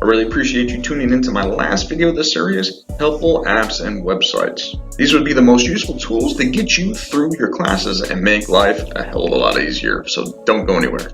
I really appreciate you tuning into my last video of this series, Helpful Apps and Websites. These would be the most useful tools to get you through your classes and make life a hell of a lot easier, so don't go anywhere.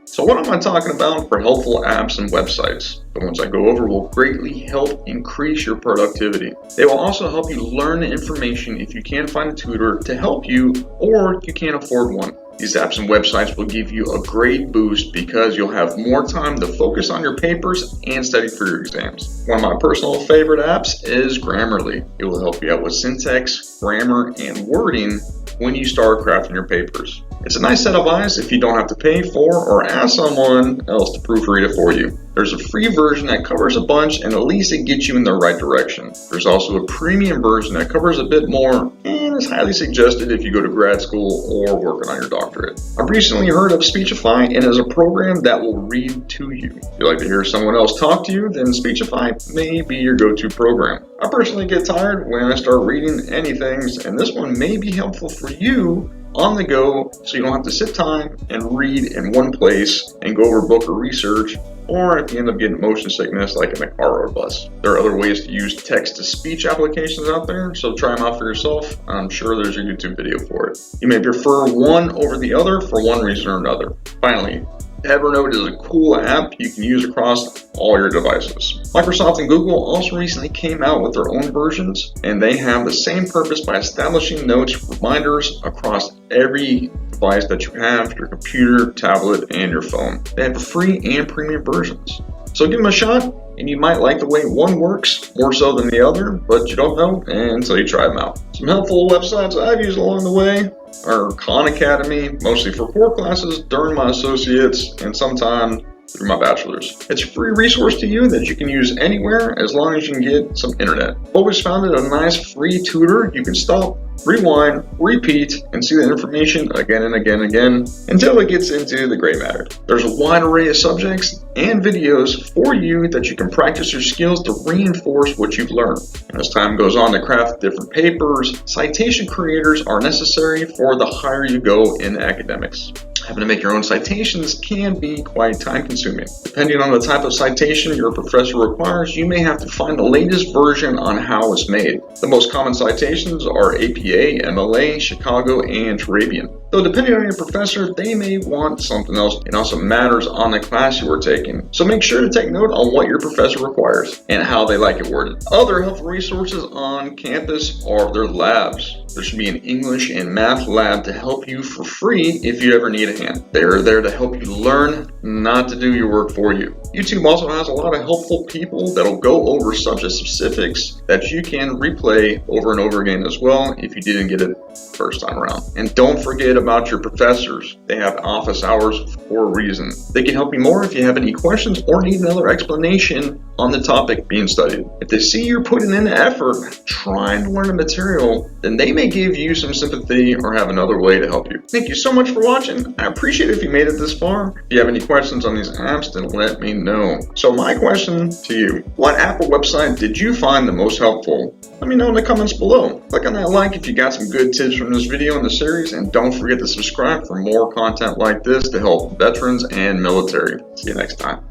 So what am I talking about for helpful apps and websites? The ones I go over will greatly help increase your productivity. They will also help you learn the information if you can't find a tutor to help you or you can't afford one. These apps and websites will give you a great boost because you'll have more time to focus on your papers and study for your exams. One of my personal favorite apps is Grammarly. It will help you out with syntax, grammar, and wording when you start crafting your papers. It's a nice set of eyes if you don't have to pay for or ask someone else to proofread it for you. There's a free version that covers a bunch and at least it gets you in the right direction. There's also a premium version that covers a bit more and is highly suggested if you go to grad school or working on your doctorate. I've recently heard of Speechify and it is a program that will read to you. If you like to hear someone else talk to you, then Speechify may be your go-to program. I personally get tired when I start reading anything, and this one may be helpful for you on the go so you don't have to sit time and read in one place and go over a book or research, or if you end up getting motion sickness like in a car or a bus. There are other ways to use text-to-speech applications out there, so try them out for yourself. I'm sure there's a YouTube video for it. You may prefer one over the other for one reason or another. Finally, Evernote is a cool app you can use across all your devices. Microsoft and Google also recently came out with their own versions, and they have the same purpose by establishing notes, reminders across every device that you have, your computer, tablet, and your phone. They have free and premium versions. So give them a shot, and you might like the way one works more so than the other, but you don't know until you try them out. Some helpful websites I've used along the way are Khan Academy, mostly for core classes during my associates and sometimes through my bachelor's. It's a free resource to you that you can use anywhere as long as you can get some internet. Always found it a nice free tutor. You can stop, rewind, repeat, and see the information again and again and again until it gets into the gray matter. There's a wide array of subjects and videos for you that you can practice your skills to reinforce what you've learned. And as time goes on to craft different papers, citation creators are necessary for the higher you go in academics. Having to make your own citations can be quite time-consuming. Depending on the type of citation your professor requires, you may have to find the latest version on how it's made. The most common citations are APA, MLA, Chicago, and Turabian. Though depending on your professor, they may want something else. It also matters on the class you are taking. So make sure to take note on what your professor requires and how they like it worded. Other helpful resources on campus are their labs. There should be an English and math lab to help you for free if you ever need a hand. They are there to help you learn, not to do your work for you. YouTube also has a lot of helpful people that'll go over subject specifics that you can replay over and over again as well if you didn't get it first time around. And don't forget about your professors. They have office hours for a reason. They can help you more if you have any questions or need another explanation on the topic being studied. If they see you're putting in the effort trying to learn the material, then they may give you some sympathy or have another way to help you. Thank you so much for watching. I appreciate it if you made it this far. If you have any questions on these apps, then let me know. So my question to you, what app or website did you find the most helpful? Let me know in the comments below. Click on that like if you got some good tips from this video in the series, and don't forget to subscribe for more content like this to help veterans and military. See you next time.